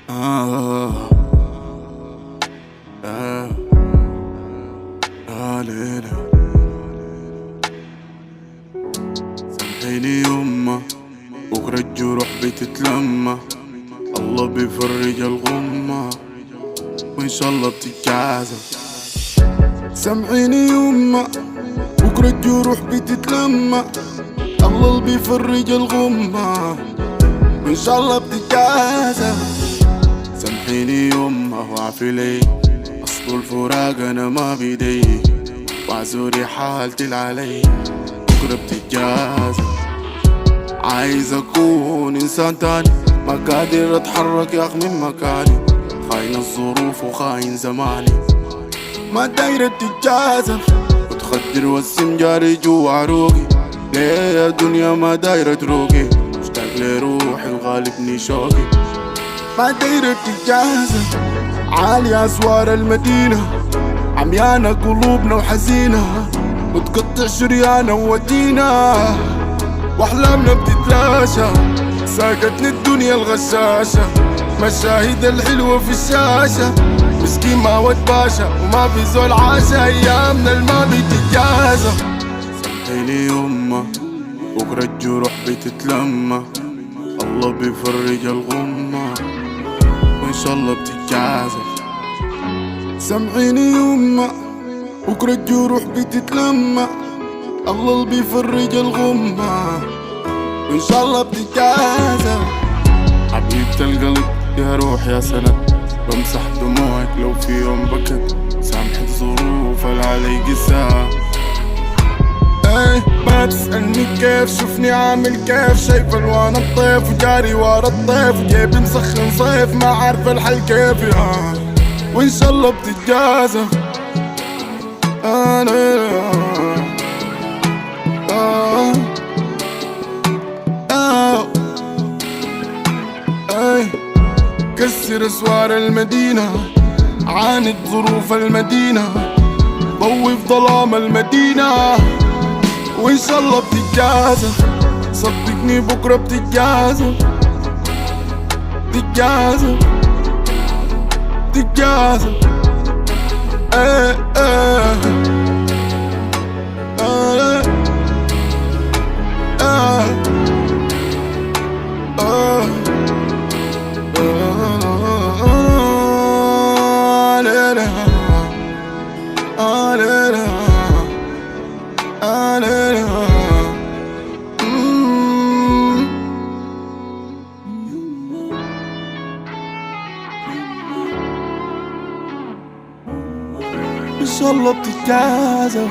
آه آه ليلى سامحيني يما، بكرة الجروح بتتلمى، الله بيفرج الغمة وإن شاء الله بتتجازى. سامحيني يما، بكرة الجروح بتتلمى، الله بيفرج الغمة وإن شاء الله بتتجازى. سامحيني يما واعفي لي، أصل الفراق أنا ما بيدي، واعذري حالتي اللي علي، بكرة بتتجازى. عايز أكون إنسان تاني، ما قادر أتحرك يا أخ من مكاني، خاين الظروف وخاين زماني، ما دايرة تتجازف وتخدر والسم جاري جوا عروقي. ليه يا دنيا ما دايرة تروقي، مشتاق لروحي وغالبني شوقي، ما دايرة تتجازف. عالية أسوار المدينة، عميانة قلوبنا وحزينة، وتقطع شريانة وودينا، واحلامنا بتتلاشى. ساقتني الدنيا الغشاشة، مشاهد الحلوة في الشاشة، مسكين ما ود باشا وما في زول عاشا، ايامنا الما بتتجازى. سامحيني يما، بكرة الجروح بتتلمى، الله بيفرج الغمة وإن شاء الله بتتجازى. سامحيني يما، بكرة الجروح بتتلمى، الله بيفرج الغمة وإن شاء الله بتتجازى. حبيبة القلب يا روح يا سند، بمسح دموعك لو في يوم بكت، سامحة الظروف اللي علي قساها. ايه ما تسألني كيف، شوفني عامل كيف، شايف الوان الطيف وجاري ورا الطيف، وجيبي مسخن صيف ما عارف الحل كيف. وإن شاء الله بتتجازى. كسر اسوار المدينة، عاند ظروف المدينة، ضوي في ظلام المدينة وإن شاء الله بتتجازى. صدقني بكرة بتتجازى، بتتجازى بتتجازى. إن شاء الله بتتجازى.